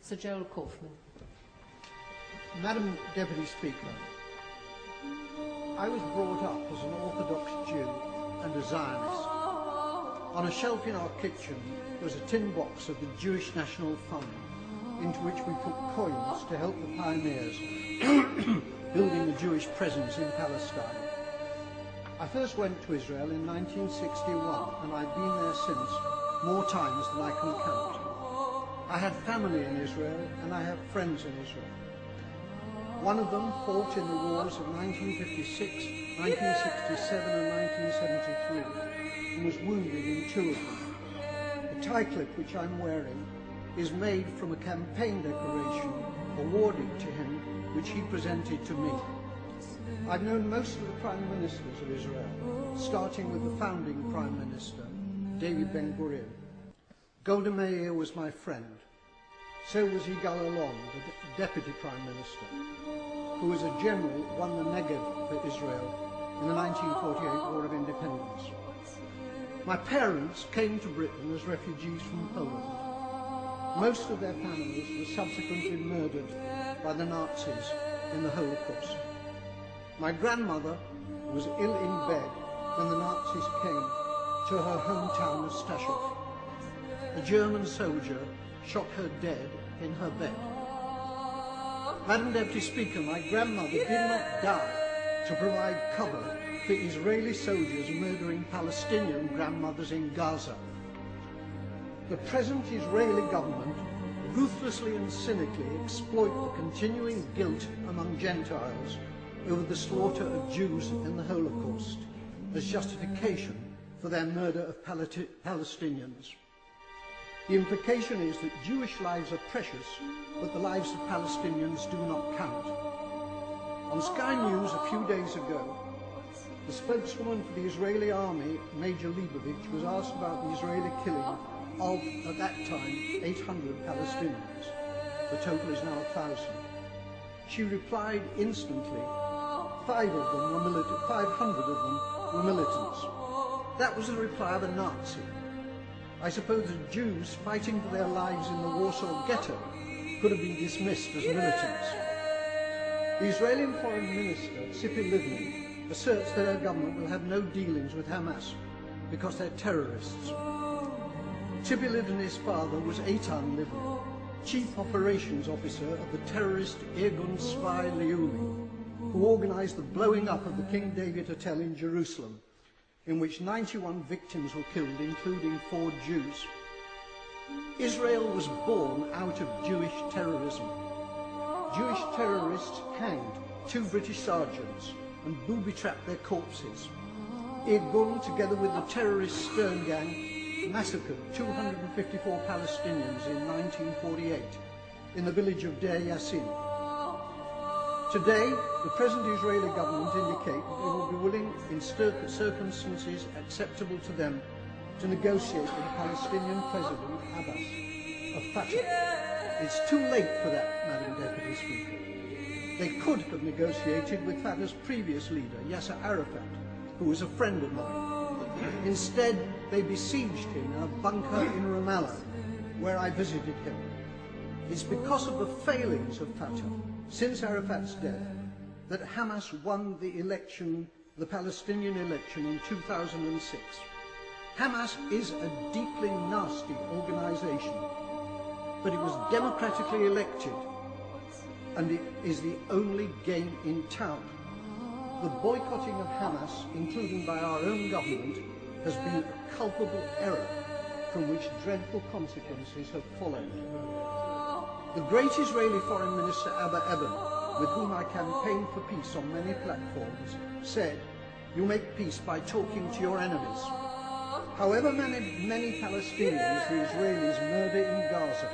Sir Gerald Kaufman. Madam Deputy Speaker, I was brought up as an Orthodox Jew and a Zionist. On a shelf in our kitchen was a tin box of the Jewish National Fund, into which we put coins to help the pioneers building the Jewish presence in Palestine. I first went to Israel in 1961, and I've been there since more times than I can count. I had family in Israel, and I have friends in Israel. One of them fought in the wars of 1956, 1967 and 1973, and was wounded in two of them. The tie clip which I'm wearing is made from a campaign decoration awarded to him, which he presented to me. I've known most of the prime ministers of Israel, starting with the founding prime minister, David Ben-Gurion. Golda Meir was my friend. So was Yigal Allon, the deputy prime minister, who as a general won the Negev for Israel in the 1948 War of Independence. My parents came to Britain as refugees from Poland. Most of their families were subsequently murdered by the Nazis in the Holocaust. My grandmother was ill in bed when the Nazis came to her hometown of Stashov. A German soldier shot her dead in her bed. Madam Deputy Speaker, my grandmother did not die to provide cover for Israeli soldiers murdering Palestinian grandmothers in Gaza. The present Israeli government ruthlessly and cynically exploit the continuing guilt among Gentiles over the slaughter of Jews in the Holocaust as justification for their murder of Palestinians. The implication is that Jewish lives are precious, but the lives of Palestinians do not count. On Sky News a few days ago, the spokeswoman for the Israeli army, Major Leibovich, was asked about the Israeli killing of, at that time, 800 Palestinians. The total is now 1,000. She replied instantly, 500 of them were militants. That was the reply of a Nazi. I suppose the Jews fighting for their lives in the Warsaw Ghetto could have been dismissed as militants. The Israeli Foreign Minister, Tzipi Livni, asserts that her government will have no dealings with Hamas because they're terrorists. Tzipi Livni's father was Eitan Livni, Chief Operations Officer of the terrorist Irgun Tzvai Leumi, who organized the blowing up of the King David Hotel in Jerusalem, in which 91 victims were killed, including 4 Jews. Israel was born out of Jewish terrorism. Jewish terrorists hanged 2 British sergeants and booby-trapped their corpses. Irgun, together with the terrorist Stern Gang, massacred 254 Palestinians in 1948 in the village of Deir Yassin. Today, the present Israeli government indicate that they will be willing, in circumstances acceptable to them, to negotiate with the Palestinian President Abbas of Fatah. It's too late for that, Madam Deputy Speaker. They could have negotiated with Fatah's previous leader, Yasser Arafat, who was a friend of mine. Instead, they besieged him in a bunker in Ramallah, where I visited him. It's because of the failings of Fatah since Arafat's death that Hamas won the election, the Palestinian election in 2006. Hamas is a deeply nasty organization, but it was democratically elected, and it is the only game in town. The boycotting of Hamas, including by our own government, has been a culpable error from which dreadful consequences have followed. The great Israeli Foreign Minister Abba Eban, with whom I campaigned for peace on many platforms, said, "You make peace by talking to your enemies." However many Palestinians the Israelis murder in Gaza,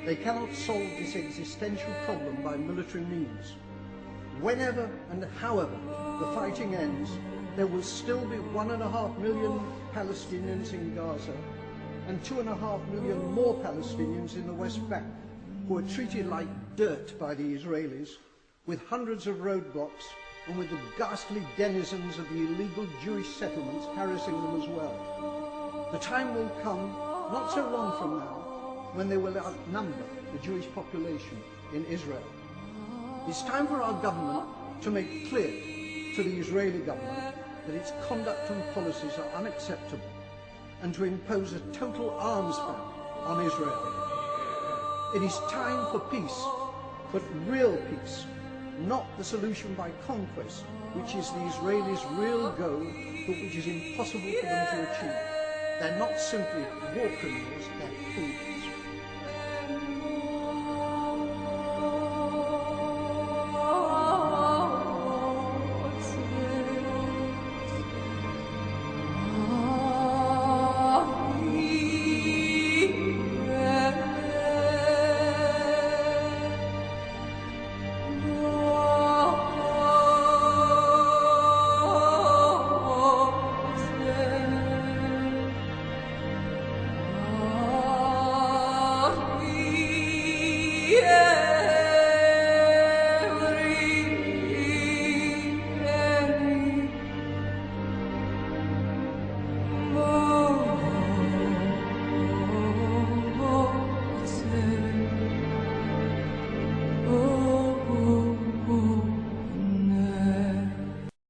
they cannot solve this existential problem by military means. Whenever and however the fighting ends, there will still be 1.5 million Palestinians in Gaza and 2.5 million more Palestinians in the West Bank, who are treated like dirt by the Israelis, with hundreds of roadblocks and with the ghastly denizens of the illegal Jewish settlements harassing them as well. The time will come, not so long from now, when they will outnumber the Jewish population in Israel. It's time for our government to make clear to the Israeli government that its conduct and policies are unacceptable, and to impose a total arms ban on Israel. It is time for peace, but real peace, not the solution by conquest, which is the Israelis' real goal, but which is impossible for them to achieve. They're not simply war criminals, they're fools. Yeah.